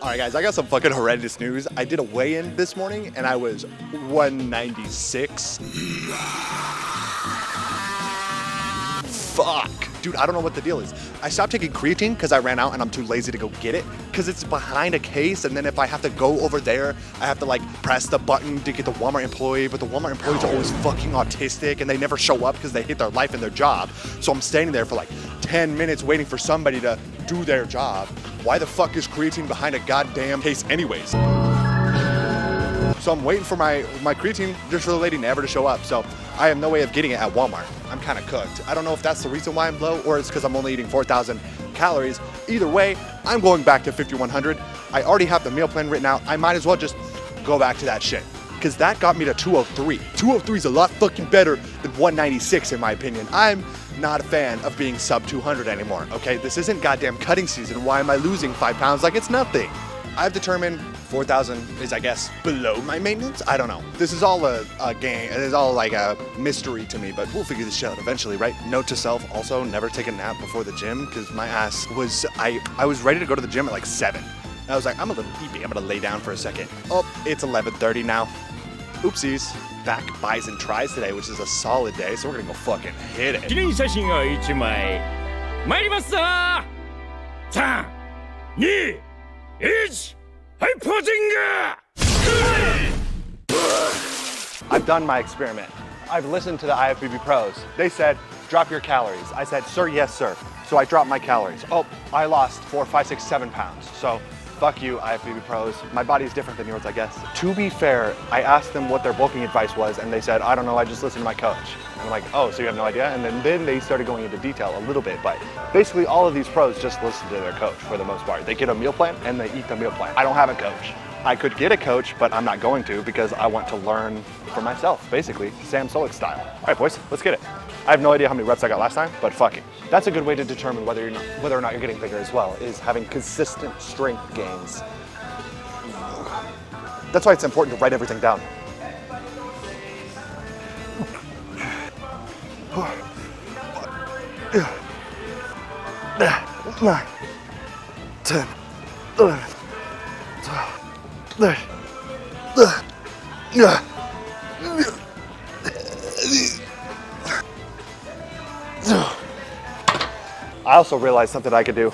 All right, guys, I got some fucking horrendous news. I did a weigh-in this morning, and I was 196. Fuck. Dude, I don't know what the deal is. I stopped taking creatine because I ran out and I'm too lazy to go get it because it's behind a case, and then if I have to go over there, I have to like press the button to get the Walmart employee, but the Walmart employees are always fucking autistic and they never show up because they hate their life and their job. So I'm standing there for like 10 minutes waiting for somebody to do their job. Why the fuck is creatine behind a goddamn case anyways? So I'm waiting for my creatine just for the lady never to show up. So I have no way of getting it at Walmart. I'm kind of cooked. I don't know if that's the reason why I'm low or it's because I'm only eating 4,000 calories. Either way, I'm going back to 5,100. I already have the meal plan written out. I might as well just go back to that shit because that got me to 203. 203 is a lot fucking better than 196 in my opinion. I'm not a fan of being sub 200 anymore, okay? This isn't goddamn cutting season. Why am I losing 5 pounds like it's nothing? I've determined 4,000 is, I guess, below my maintenance. I don't know. This is all a game. It is all like a mystery to me, but we'll figure this shit out eventually, right? Note to self, also never take a nap before the gym because my ass was, I was ready to go to the gym at like 7. And I was like, I'm a little eepy. I'm gonna lay down for a second. Oh, it's 11:30 now. Oopsies. Back buys and tries today, which is a solid day, so we're gonna go fucking hit it. 記念写真を1枚参りますぞ3、2、1はいポージング I've done my experiment. I've listened to the IFBB pros. They said, drop your calories. I said, sir, yes, sir. So I dropped my calories. Oh, I lost 4, 5, 6, 7 pounds. So fuck you, IFBB pros. My body's different than yours, I guess. To be fair, I asked them what their bulking advice was, and they said, I don't know, I just listened to my coach. And I'm like, oh, so you have no idea? And then they started going into detail a little bit, but basically all of these pros just listen to their coach for the most part. They get a meal plan and they eat the meal plan. I don't have a coach. I could get a coach, but I'm not going to because I want to learn for myself, basically, Sam Solik style. All right, boys, let's get it. I have no idea how many reps I got last time, but fuck it. That's a good way to determine whether or not you're getting bigger as well, is having consistent strength gains. That's why it's important to write everything down. 9, 10, 11, 12, 13. I also realized something I could do.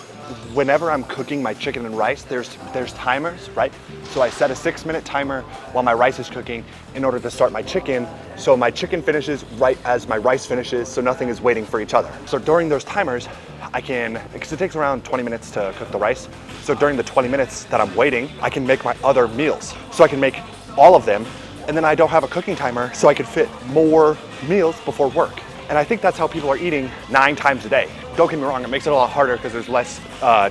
Whenever I'm cooking my chicken and rice, there's timers, right? So I set a 6-minute timer while my rice is cooking in order to start my chicken. So my chicken finishes right as my rice finishes, so nothing is waiting for each other. So during those timers, I can, because it takes around 20 minutes to cook the rice. So during the 20 minutes that I'm waiting, I can make my other meals. So I can make all of them, and then I don't have a cooking timer, so I can fit more meals before work. And I think that's how people are eating 9 times a day. Don't get me wrong, it makes it a lot harder because there's less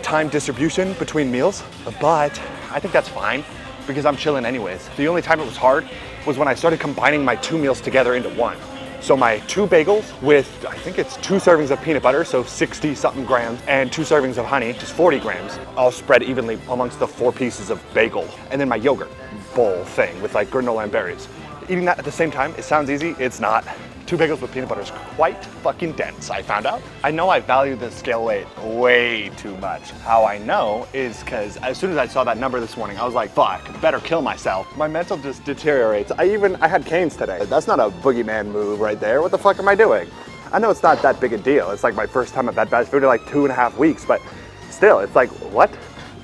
time distribution between meals, but I think that's fine because I'm chilling anyways. The only time it was hard was when I started combining my 2 meals together into one. So my 2 bagels with, I think it's 2 servings of peanut butter, so 60 something grams, and 2 servings of honey, just 40 grams, all spread evenly amongst the 4 pieces of bagel. And then my yogurt bowl thing with like granola and berries. Eating that at the same time, it sounds easy, it's not. 2 bagels with peanut butter is quite fucking dense, I found out. I know I value the scale weight way too much. How I know is because as soon as I saw that number this morning, I was like, fuck, better kill myself. My mental just deteriorates. I had canes today. That's not a boogeyman move right there. What the fuck am I doing? I know it's not that big a deal. It's like my first time at that fast food in like 2.5 weeks, but still, it's like, what?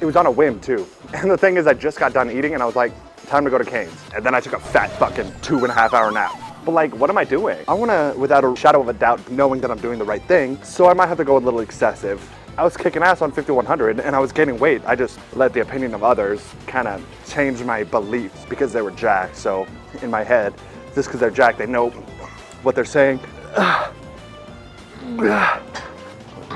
It was on a whim too. And the thing is, I just got done eating and I was like, time to go to Cane's. And then I took a fat fucking 2.5 hour nap. But like, what am I doing? I wanna, without a shadow of a doubt, knowing that I'm doing the right thing, so I might have to go a little excessive. I was kicking ass on 5,100 and I was gaining weight. I just let the opinion of others kind of change my beliefs because they were jacked. So in my head, just because they're jacked, they know what they're saying.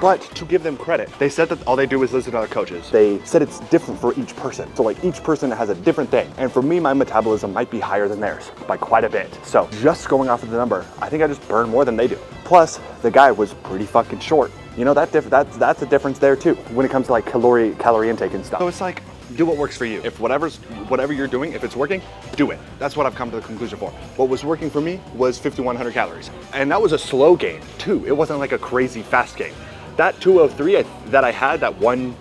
But to give them credit, they said that all they do is listen to other coaches. They said it's different for each person. So like each person has a different thing. And for me, my metabolism might be higher than theirs by quite a bit. So just going off of the number, I think I just burn more than they do. Plus, the guy was pretty fucking short. You know, that's a difference there too, when it comes to like calorie intake and stuff. So it's like, do what works for you. If whatever you're doing, if it's working, do it. That's what I've come to the conclusion for. What was working for me was 5,100 calories. And that was a slow gain too. It wasn't like a crazy fast gain. That 203 that I had, that one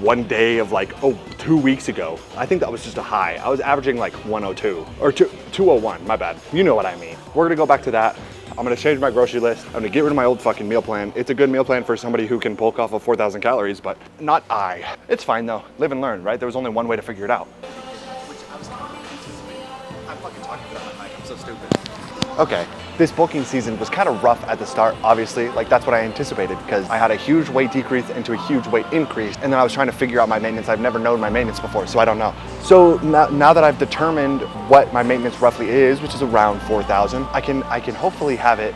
one day of like, 2 weeks ago. I think that was just a high. I was averaging like 102 or 201, my bad. You know what I mean. We're gonna go back to that. I'm gonna change my grocery list. I'm gonna get rid of my old fucking meal plan. It's a good meal plan for somebody who can bulk off of 4,000 calories, but not I. It's fine though, live and learn, right? There was only one way to figure it out. I'm fucking talking about that mic, I'm so stupid. Okay, this bulking season was kind of rough at the start, obviously. Like that's what I anticipated because I had a huge weight decrease into a huge weight increase, and then I was trying to figure out my maintenance. I've never known my maintenance before, so I don't know. So now that I've determined what my maintenance roughly is, which is around 4,000, I can hopefully have it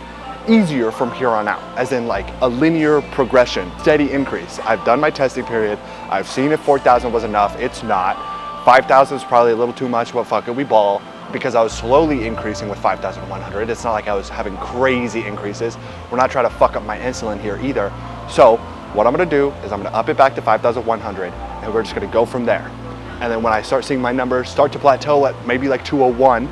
easier from here on out, as in like a linear progression, steady increase. I've done my testing period. I've seen if 4,000 was enough. It's not. 5,000 is probably a little too much, but fuck it, we ball. Because I was slowly increasing with 5,100. It's not like I was having crazy increases. We're not trying to fuck up my insulin here either. So what I'm gonna do is I'm gonna up it back to 5,100 and we're just gonna go from there. And then when I start seeing my numbers start to plateau at maybe like 201,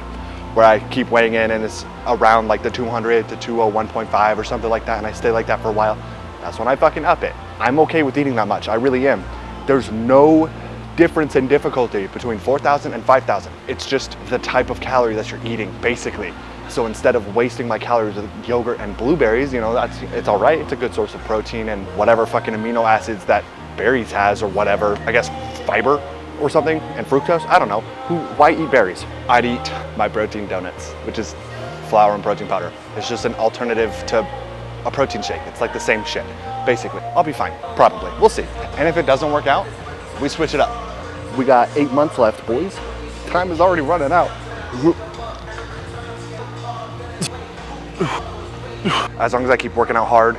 where I keep weighing in and it's around like the 200 to 201.5 or something like that, and I stay like that for a while, that's when I fucking up it. I'm okay with eating that much, I really am. There's no difference in difficulty between 4,000 and 5,000. It's just the type of calorie that you're eating, basically. So instead of wasting my calories with yogurt and blueberries, you know, it's all right. It's a good source of protein and whatever fucking amino acids that berries has or whatever. I guess fiber or something, and fructose, I don't know. Why eat berries? I'd eat my protein donuts, which is flour and protein powder. It's just an alternative to a protein shake. It's like the same shit, basically. I'll be fine, probably. We'll see. And if it doesn't work out, we switch it up. We got 8 months left, boys. Time is already running out. As long as I keep working out hard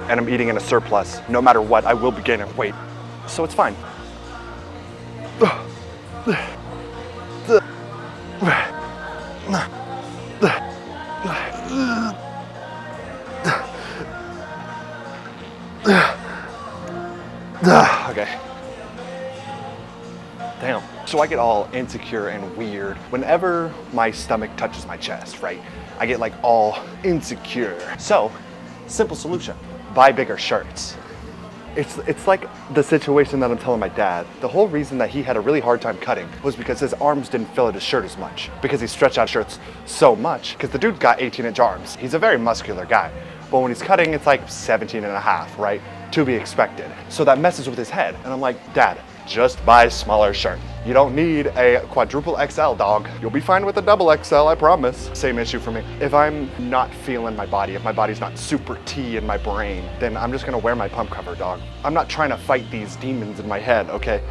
and I'm eating in a surplus, no matter what, I will be gaining weight. So it's fine. Okay. Damn. So I get all insecure and weird whenever my stomach touches my chest, right? I get like all insecure. So, simple solution, buy bigger shirts. It's like the situation that I'm telling my dad. The whole reason that he had a really hard time cutting was because his arms didn't fill at his shirt as much, because he stretched out shirts so much, because the dude's got 18-inch arms. He's a very muscular guy, but when he's cutting, it's like 17 and a half, right? To be expected. So that messes with his head. And I'm like, Dad, just buy a smaller shirt. You don't need a quadruple XL, dog. You'll be fine with a double XL, I promise. Same issue for me. If I'm not feeling my body, if my body's not super T in my brain, then I'm just gonna wear my pump cover, dog. I'm not trying to fight these demons in my head, okay?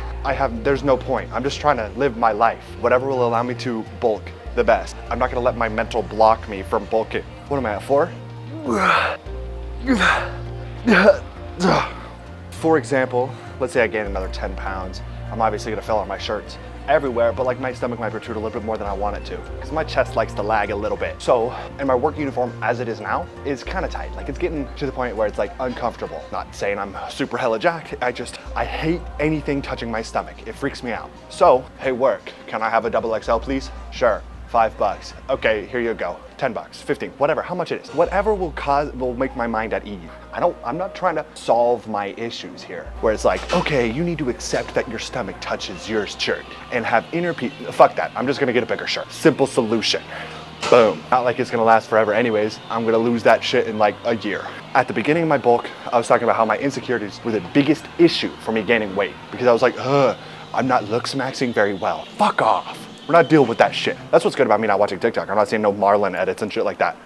There's no point. I'm just trying to live my life. Whatever will allow me to bulk the best. I'm not gonna let my mental block me from bulking. What am I at, 4? For example, let's say I gain another 10 pounds. I'm obviously gonna fill out my shirts everywhere, but like my stomach might protrude a little bit more than I want it to, because my chest likes to lag a little bit. So, and my work uniform as it is now is kind of tight. Like it's getting to the point where it's like uncomfortable. Not saying I'm super hella jacked, I hate anything touching my stomach. It freaks me out. So, hey work, can I have a double XL please? Sure. $5. Okay, here you go. $10, 15, whatever, how much it is. Whatever will make my mind at ease. I'm not trying to solve my issues here, where it's like, okay, you need to accept that your stomach touches your shirt and have inner peace. Fuck that, I'm just gonna get a bigger shirt. Simple solution. Boom. Not like it's gonna last forever anyways. I'm gonna lose that shit in like a year. At the beginning of my bulk, I was talking about how my insecurities were the biggest issue for me gaining weight, because I was like, I'm not looks maxing very well. Fuck off. We're not dealing with that shit. That's what's good about me not watching TikTok. I'm not seeing no Marlon edits and shit like that.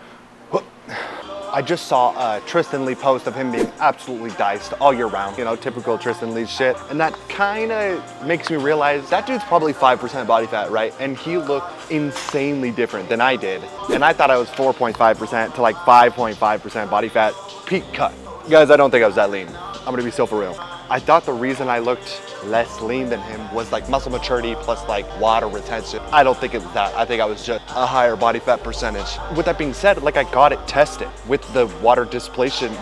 I just saw a Tristan Lee post of him being absolutely diced all year round. You know, typical Tristan Lee shit. And that kind of makes me realize that dude's probably 5% body fat, right? And he looked insanely different than I did. And I thought I was 4.5% to like 5.5% body fat, peak cut. Guys, I don't think I was that lean. I'm gonna be so for real. I thought the reason I looked less lean than him was like muscle maturity plus like water retention. I don't think it was that. I think I was just a higher body fat percentage. With that being said, like I got it tested with the water displacement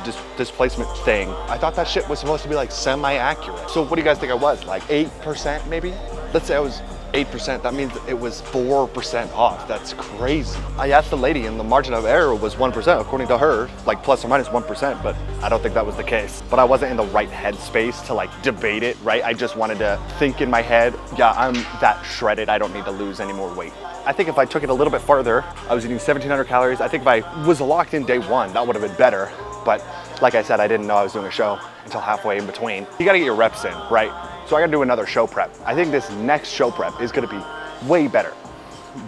thing. I thought that shit was supposed to be like semi-accurate. So what do you guys think I was? Like 8% maybe? Let's say I was 8%. That means it was 4% off. That's crazy. I asked the lady and the margin of error was 1%, according to her, like plus or minus 1%, but I don't think that was the case. But I wasn't in the right headspace to like debate it, right? I just wanted to think in my head, yeah, I'm that shredded, I don't need to lose any more weight. I think if I took it a little bit further, I was eating 1,700 calories. I think if I was locked in day one, that would have been better. But like I said, I didn't know I was doing a show until halfway in between. You gotta get your reps in, right? So I gotta do another show prep. I think this next show prep is gonna be way better.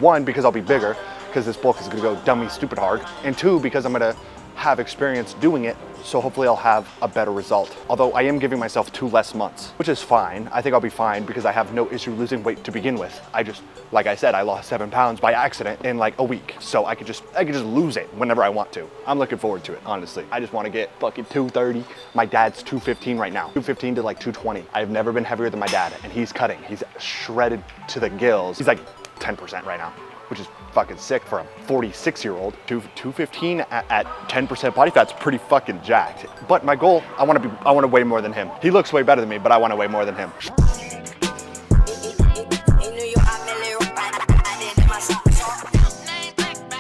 One, because I'll be bigger, because this bulk is gonna go dummy stupid hard. And two, because I'm gonna have experience doing it, so hopefully I'll have a better result. Although I am giving myself 2 less months, which is fine. I think I'll be fine because I have no issue losing weight to begin with. I just, like I said, I lost 7 pounds by accident in like a week. So I could just lose it whenever I want to. I'm looking forward to it, honestly. I just want to get fucking 230. My dad's 215 right now. 215 to like 220. I've never been heavier than my dad, and he's cutting. He's shredded to the gills. He's like 10% right now, which is fucking sick for a 46-year-old. 215 at 10% body fat's pretty fucking jacked. But my goal, I want to weigh more than him. He looks way better than me, but I want to weigh more than him.